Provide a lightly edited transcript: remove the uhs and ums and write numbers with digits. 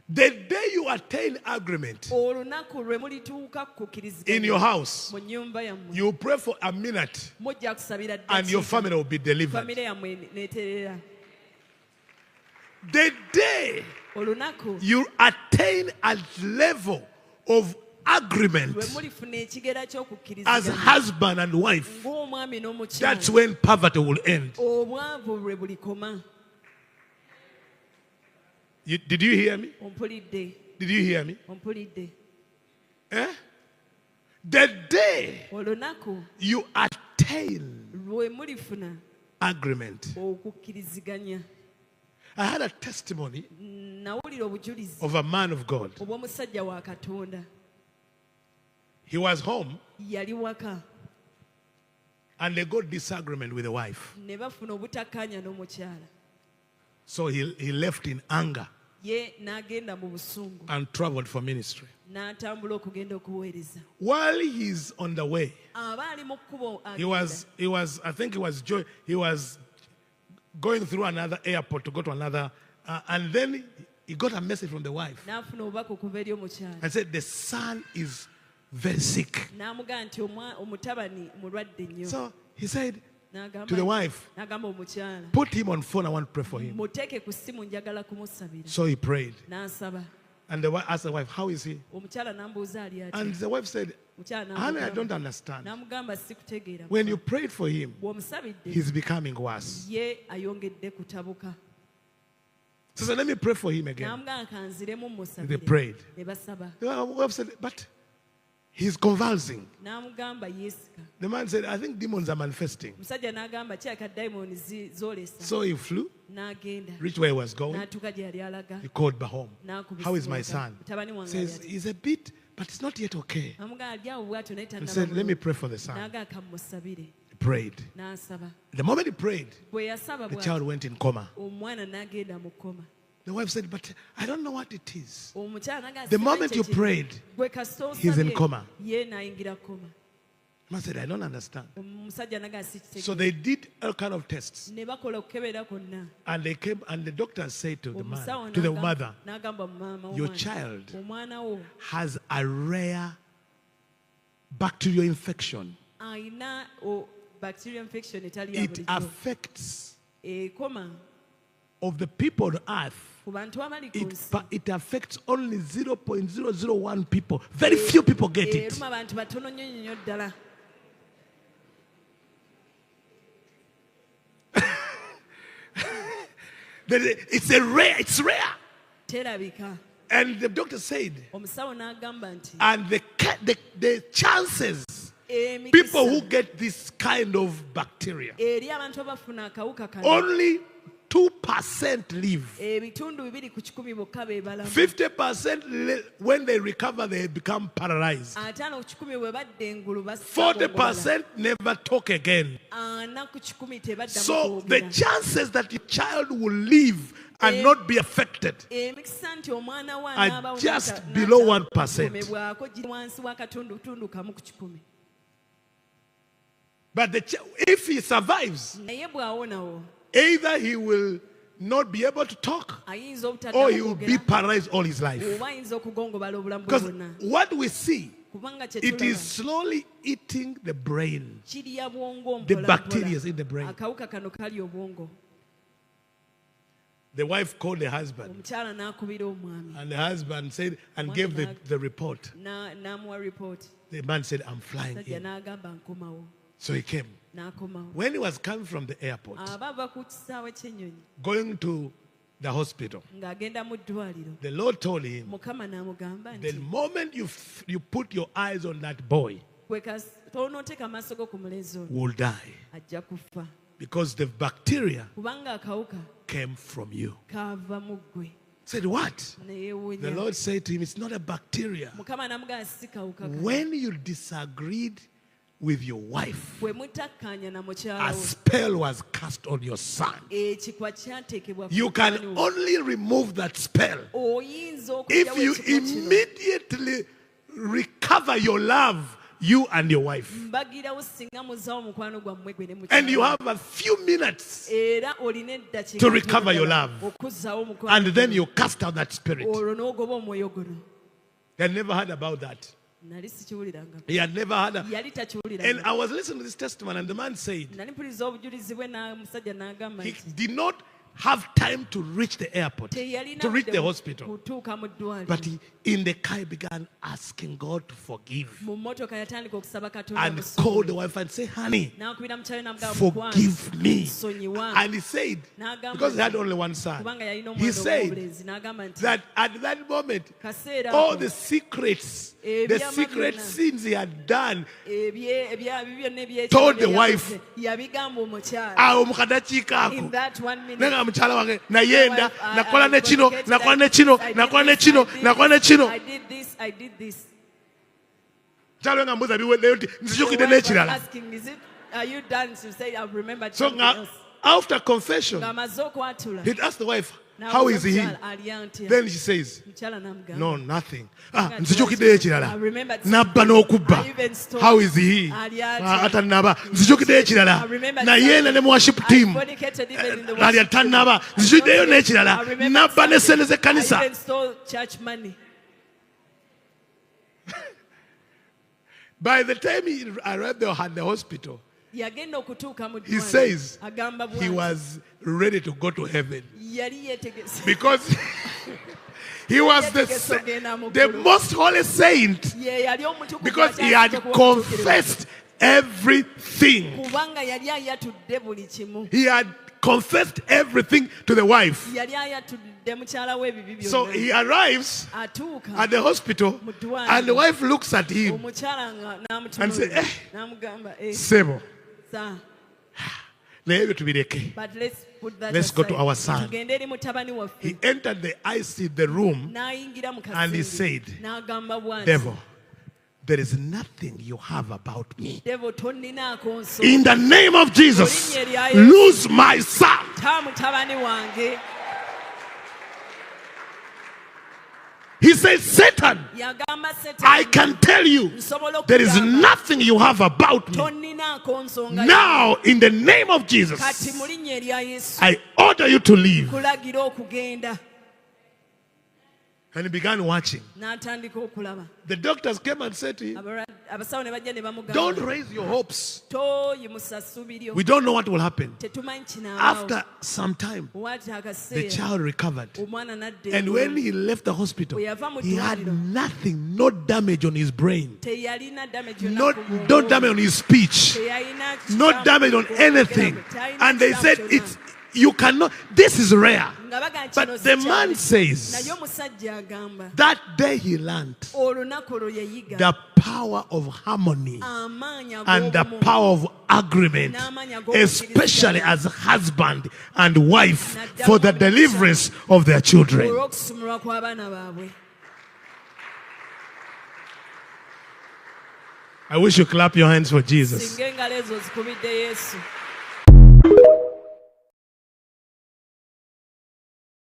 The day you attain agreement in your house, you pray for a minute and your family will be delivered. The day you attain a level of agreement as husband and wife, that's when poverty will end. Did you hear me? Did you hear me? Eh? The day you attain agreement. I had a testimony of a man of God. He was home and they got disagreement with the wife. So he left in anger and traveled for ministry. While he's on the way, he was going through another airport to go to another, and then he got a message from the wife and said the son is very sick. So he said to the wife, put him on phone, I want to pray for him. So he prayed. And the wife asked the wife, how is he? And the wife said, honey, I don't understand. When you prayed for him, he's becoming worse. So let me pray for him again. They prayed. The wife said, but he's convulsing. The man said, I think demons are manifesting. So he flew, reached where he was going. He called home. How is my son? He says, he's a bit, but it's not yet okay. He said, let me pray for the son. He prayed. The moment he prayed, the child went in coma. The wife said, but I don't know what it is. The moment you prayed, he's in coma. I said, I don't understand. So they did all kind of tests. And they came and the doctor said to the man, to the mother, your child has a rare bacterial infection. It affects of the people on earth. It affects only 0.001 people. Very few people get it. It's rare. And the doctor said, and the chances people who get this kind of bacteria, only 2% live. 50% when they recover, they become paralyzed. 40% never talk again. So the chances that your child will live and not be affected are just below 1%. But if he survives, either he will not be able to talk or he will be paralyzed all his life. Because what we see, it is slowly eating the brain, the bacteria in the brain. The wife called the husband, and the husband said and gave the report. The man said, I'm flying in. So he came. When he was coming from the airport, going to the hospital, the Lord told him, the moment you put your eyes on that boy, will die. Because the bacteria came from you. Said, what? The Lord said to him, it's not a bacteria. When you disagreed with your wife, a spell was cast on your son. You can only remove that spell if you immediately recover your love you and your wife. And you have a few minutes to recover your love. And then you cast out that spirit. They had never heard about that. He had never heard of. And I was listening to this testimony, and the man said he did not have time to reach the airport, to reach the hospital. But he, in the car, began asking God to forgive. And called the wife and said, honey, forgive me. And he said, because he had only one son, he said that at that moment, all the secrets, the secret sins he had done, told the wife, in that 1 minute, I did this, I did this. Asking, are you done? To say, I've remembered something else. After confession, he'd ask the wife, how is he? Then she says, no, nothing. How is he? Na yena ne worship team. By the time he arrived at the hospital, he says he was ready to go to heaven because he was the most holy saint, because he had confessed everything. He had confessed everything to the wife. So he arrives at the hospital, and the wife looks at him and says, Sebo, but let's go to our son. He entered the IC, the room, and he said, devil, there is nothing you have about me. In the name of Jesus, lose my son. He says, Satan, I can tell you, there is nothing you have about me. Now, in the name of Jesus, I order you to leave. And he began watching. The doctors came and said to him, don't raise your hopes. We don't know what will happen. After some time, the child recovered. And when he left the hospital, he had nothing, no damage on his brain, no damage on his speech, no damage on anything. And they said, you cannot, this is rare. But the man says that day he learned the power of harmony and the power of agreement, especially as husband and wife, for the deliverance of their children. I wish you clap your hands for Jesus.